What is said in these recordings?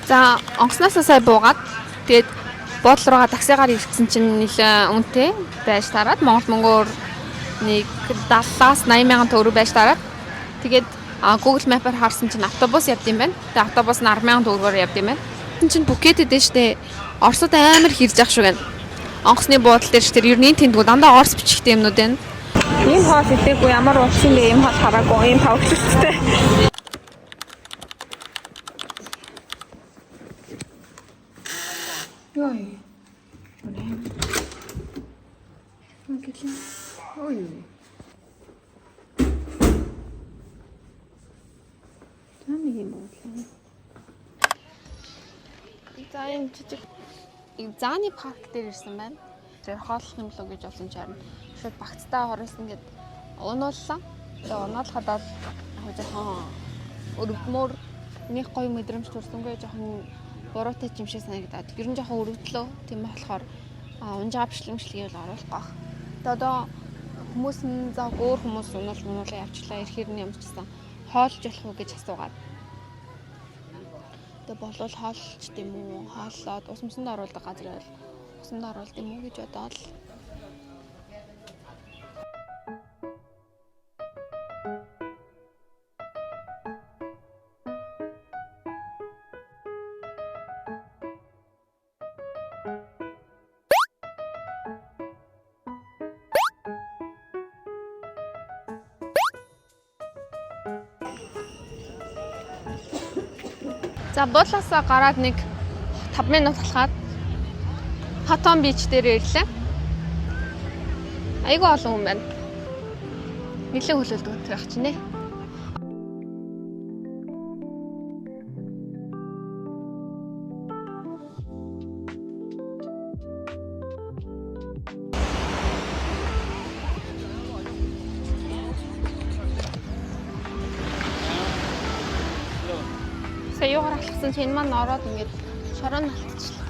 За онгоцноос сая буугаад тэгээд буудлын руугаа таксигаар ирсэн чинь нэлээ үнэтэй байж тараад Монгол мөнгөөр нэг 70-аас 80 мянган төгрөг байж тараад тэгээд Google Map-аар харсан чинь автобус явд юм байна. Тэгээд автобус нь 10 мянган төгрөгөөр явд юм байна. Тин чинь Пукетэд дээ штэ. Оросод амар хэрж ах шүү гэн. Онгоцны буудлын дээр штэ ер нь тэндгүү дандаа орос бичгтэй юмнууд байна. Ийм хоол идээгүй ямар ууч юм бэ? Ийм хоол хараагүй, ийм тавхлжтэй. Ой. Ой. Таны юм уу? За энэ жижиг зааны парк дээр ирсэн байна. Тэр хооллох юм лөө гэж болсон ч харин шууд багцтай хороос ингээд унууллаа. Тэгээ унуулахад бол жоохон өргөмөр нэг гоё мэдрэмж төрсөнгүй жоохон буруутай юм шиг санагдаад. Ер нь жоохон өргөдлөө. Тийм болохоор унжаа бичлэмжлэгийг бол оруулах байх. Тэгээ одоо хүмүүс нь за өөр хүмүүс унуулаа явчлаа. Ирэхээр нь ямар ч гэсэн хоолж болох уу гэж асуугаад. Тэгээ болвол хоолч тийм үү? Хооллоод ус мөсөнд оруулах газар байл. Усанд оруулах юм уу гэж бодоод. За буудлаасаа гараад нэг 5 минут алхаад Хатон бич дээр ирлээ. Айгүй олон хүн байна. Нилээ хөлөөлдөг байх чинь нэ. Саягаар алхсан чинь энэ маань ороод ингээд шорон алдчихлаа.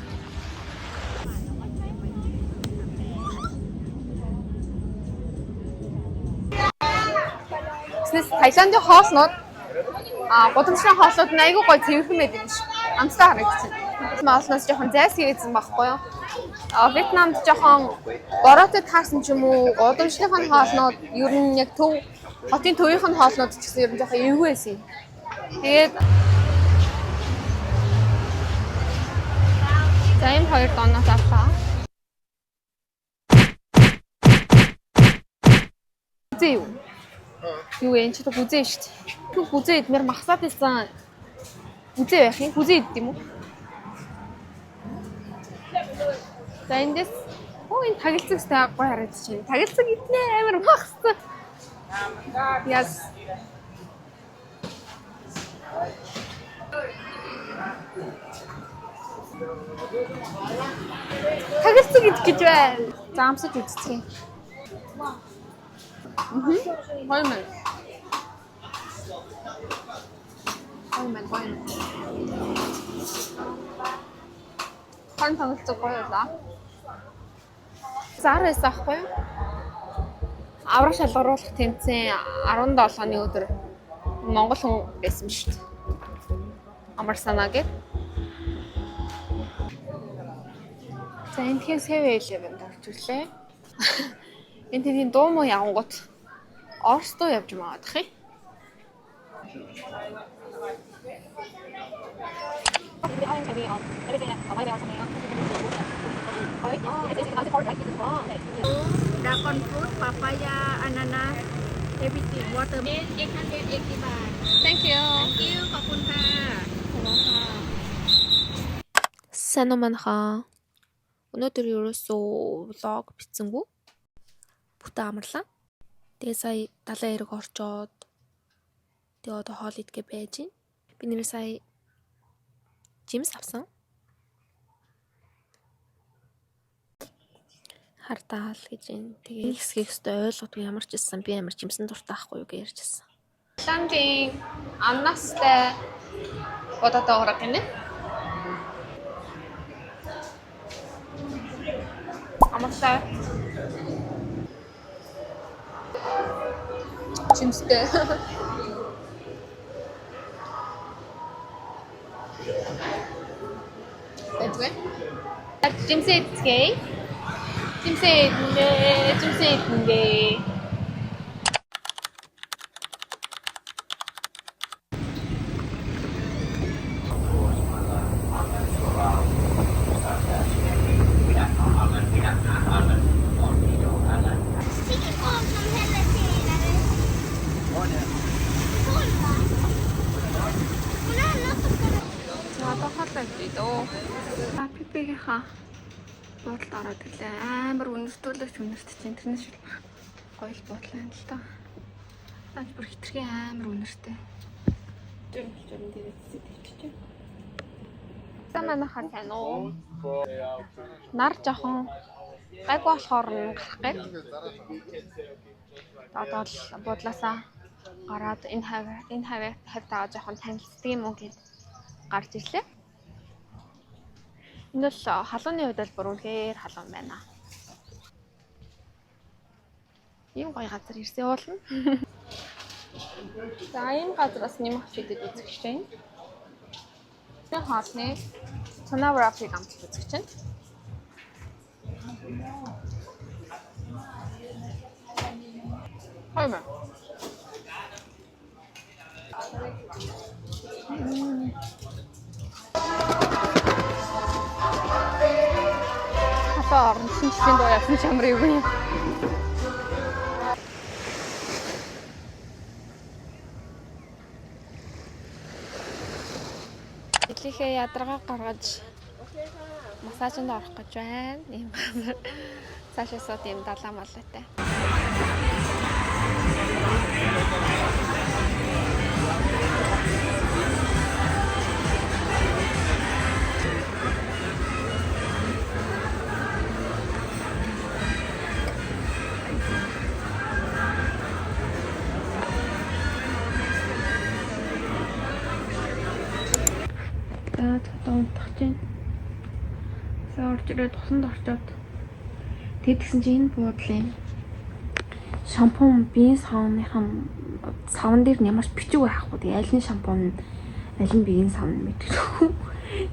Таиландын хоолнууд гудамжны хоолнууд нь айгүй гоё цэвэрхэн байдаг юм шиг. Амттай харагдчихна. Моолноос жоохон зайсхий гэсэн байхгүй юу? Вьетнамд жоохон бороотой таарсан ч юм уу, гудамжныхын хоолнууд ер нь яг төв хотын төвийнхэн хоолнууд ч гэсэн ер нь жоохон эвгүй байсан. Тэгээд за энэ хоёр доноос авлаа. Үзээ юу? Юу вэ? Чи то үзээ шүү дээ. Түг үзээ идмээр махсаад байсан. Үзээ байх юм? Үзээ идэх юм уу? За эндээс энэ тагилцагстай аггүй харагдаж байна. Тагилцаг иднэ амар махсан. Яс. Тагилцаг идэх гэж байна. За амсаж үзчихье. Хоймэн. Хан тагилцаг гоёлаа. Заараас ахгүй. Аврах шалгаруулах тэмцээн 17 оны өдөр Монгол хүн байсан шүү дээ. Амар санаа гээд. За энэ тийм сэвэлээ байна тавьчихлаа. Энэ тийм дуу муу явангууд Орос дуу явж маадах юм. Dragon fruit, papaya, ananas, everything, watermelon, 880 baht. Thank you. Thank you, ขอบคุณค่ะ Сайн уу манайхаа. Өнөөдөр ерөөсөө влог бичсэнгүй. Бүтэн амарлаа. Тэгээ сая далайн эрэг орчоод тэгээ одоо хоол идгээ байж гин. Би нэр сая жимс авсан. Хартаал гэж юм. Тэгээ хэсгийг өстой ойлгодгүй ямар ч байсан би ямар жимсэн дуртай ахгүй юу гэж ярьжсэн. Таиландын аннастай бодоод орох юм нэ. Амартай. Жимстэй. Эцгээ. Жимсэцгээ. Жимсэцгээ. Одоо хоолой идөө. Пипигийнхаа буудалд ороод ирлээ. Амар үнэртүүлэгч чинь тэрнээс шил гоё л буудлаа юм л та. Наач бүр хитрхийн амар үнэртэй. Тэр болчоор энэ дээр зэвчээ. Саманахаа тань уу. Нар жоохон гайг болохоор гарах гээд. Одоо л буудлаасаа гараад энэ хавьтаа жоохон танилцдаг юм уу гэд гарч ирлээ. Энэ бол халууны хувьд бол бүр үнэхээр халуун байна. Ийм гоё газар ирсэн уулна. За ийм газраас нэмэх чидэд үзэх чинь. Энэ хаалны сонаврапыг амт үзэх чинь. Хайма. Хатаар шинжлэлийн дуу яасан чамрыг үгүй. Итлихээ ядаргаа гаргаж массажинд орох гэж байна. Ийм газар. Цаашаасаа тийм далаа малтай. Унтах чинь. Орж ирээд тусанд орчоод тэгсэн чинь энэ буудлын шампунь биеийн сауныхан савн дээр нь ямарч бичиг байхгүй. Тэгээ аль нь шампунь аль нь биеийн савн мэдчихгүй.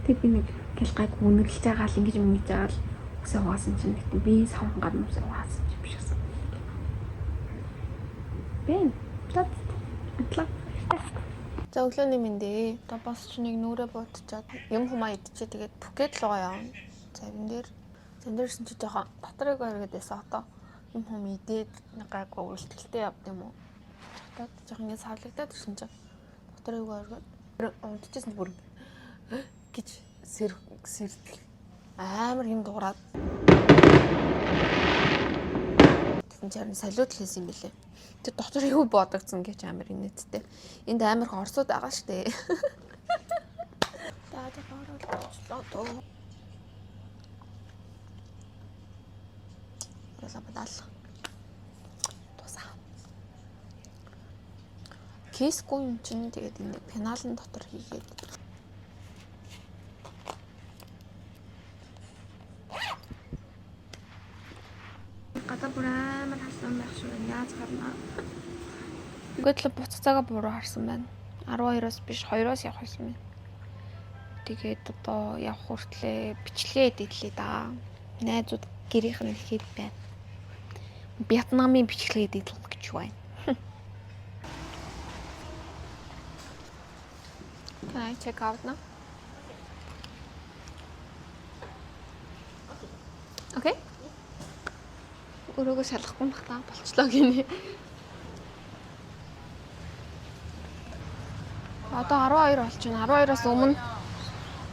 Тэг би нэг гэл гайг үнэрлж байгаа л ингэж мэдж байгаа л үсээ хуваасан чинь нэг биеийн савн гадна үсээ хуваасан чинь биш гэсэн. Бэн татлаа. За өглөөний мэндэ. Одоо бас ч нэг нүрээ буутчаад юм хумаа идчихээ тэгээд бүкет л гоё явна. Завин дээр зэндэрсэн чи жоохон доторыг өргөдөөс одоо юм хум идээд нэг гайгүй үйлдэлтэй явд юм уу. Одоо жоохон ингэ савлагдаад ирсэн чи доторыг өргөд унтчихсан бүр гэж сэрдэл амар юм дуураад тэгсэн чинь салют хийсэн юм билээ. Тэр доктор юу бодогдсон гэж амар инээдтэй. Энд амар их орсууд байгаа штэ. Даа гараад очлоо дөө. Ясабадал. Тусаа. Кейсгүй юм чинь тэгээд энэ пеналын дотор хийгээд гадаа бүр амар хасан байх шиг яаж гарна. Гэтэл буцацаага буруу харсан байна. 12-оос биш 2-оос явах байсан байна. Тэгээд одоо явах хүртлээр бичлэгээ эдэлээ да. Найзууд гэрийнх нь ихэд байна. Вьетнамын бичлэгээ эдэлэх гэж байна. Can I check out now? Okay. Өрөөгөө шалгахгүй бахтаа болчлоо гинэ. Одоо 12 болж байна. 12-оос өмнө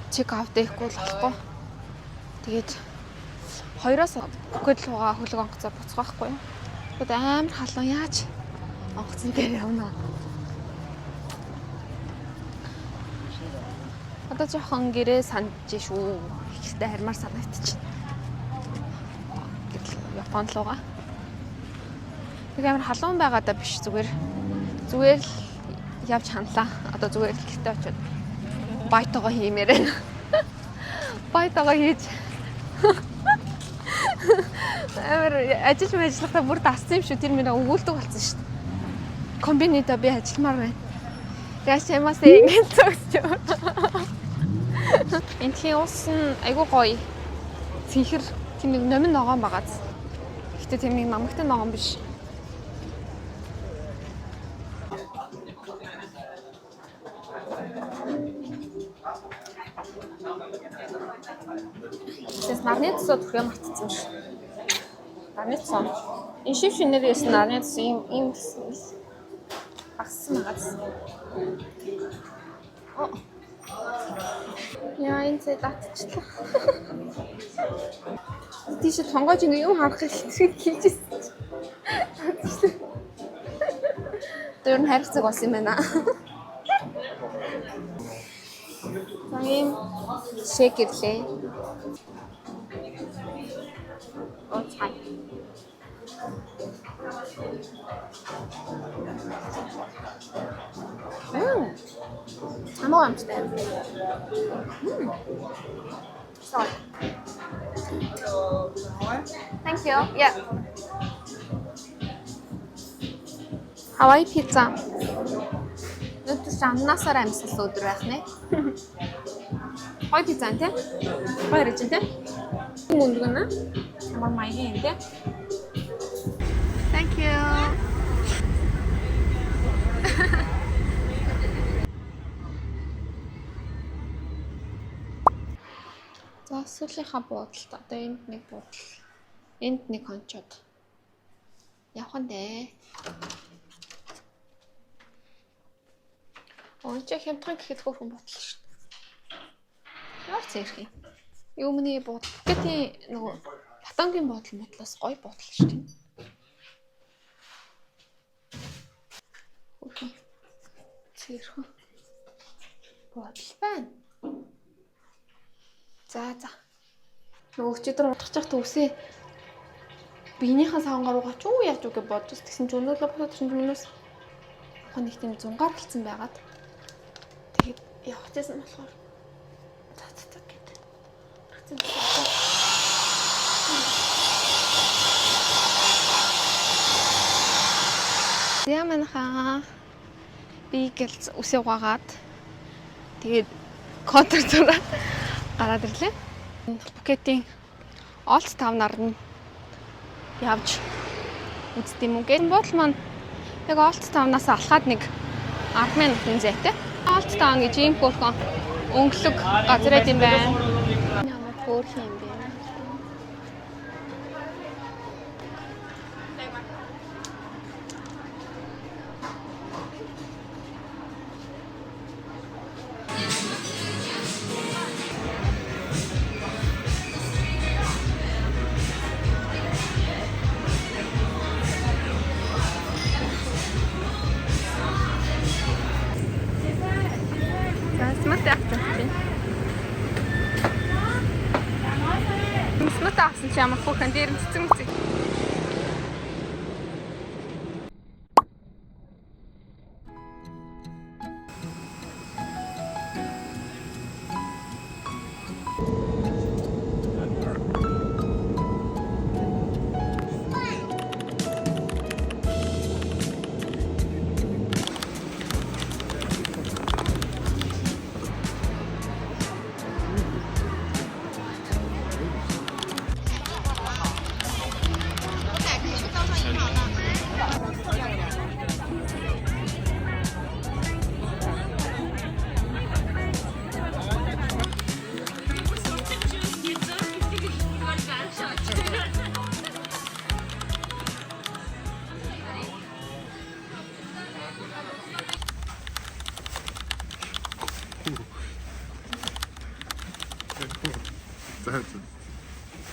чек аут хийхгүй л болохгүй. Тэгээд 2-оос бүкэд лугаа хөлөг онгоцоо буцах байхгүй юу? Тэгэд амар халуун яаж онгоцон дээр явна. Одоо жоохон гэрээ сандж шүү. Ихтэй хармаар санагдчихна. Япон лугаа. Тэг амар халуун байгаадаа биш зүгээр л явж ханлаа. Одоо зүгээр л гэртээ очиод байтагаа хиймээр байна. Байтагаа хийж амар ажиллахтаа бүр дассан юм шүү. Тэр минь өгүүлдэг болсон шүү. Комбинидо би ажилламаар байна. Яшаамаас ингэж зогсож. Энд Дэлхийн уус нь айгүй гоё. Цэнхэр тийм нэг номин ногоон байгааз. Гэтэ тийм нэг намагтай ногоон биш. Тэс нарны цусоо түрхээ мартцсан ш. Нарны цусоо. Энэ шив шинээр ясан нарны цус ийм багсан байгаас. Яа энэ цай татчихлаа. Тийш тонгоож ингэ юм харах шиг хэлжсэн. Тэр нь хайрцаг болсон юм байна. Ийм шэкэрлээ. Оо цай. Амаа амттай. Sorry. Thank you. Yeah. Hawaii pizza. Нүдс аннасаар амьсгал өдөр байх нэ. Hawaii pizza тийм. Хоёр гэж тийм. Мөнгөнө. Амар маягийн юм тийм. Thank you. За сүүлийнхаа буудалд одоо энд нэг буудал. Энд нэг хончод. Явах нь дээ. Онч хямдхан гэхэд хөөрхөн буудал шүү дээ. Яа цээрх юм. Юмны буудал. Гэтэл нөгөө батангийн буудлаас гоё буудал шүү дээ. Окей. Цээрх. Буудал байна. За. Нөгөө өчигдөр удах чахт үсээ биенийхээ савгаар руугаа ч юу яаж үг гэж бодож тэгсэн чинь өнөөлөө босоод чинь минус яг нэг тийм зунгаар гэлцэн байгаад тэгээд явах гэсэн болохоор за гэдэг. Яманхаа би гэлц үсээ угаагаад тэгээд контр зураад гараад ирлээ. Пукетийн Олд тавнаар нь явж үзт юм уу гэх бодол маань яг Олд тавнаас алхаад нэг 10 минутын зайтай. Олд тавн гэж ийм хөөрхөн өнгөлөг газар юм байна. Ямар хөөрхөн юм бэ? Авсан чи ямар хөөрхөн дээр нь цэцэг мэцэг.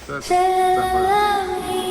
That's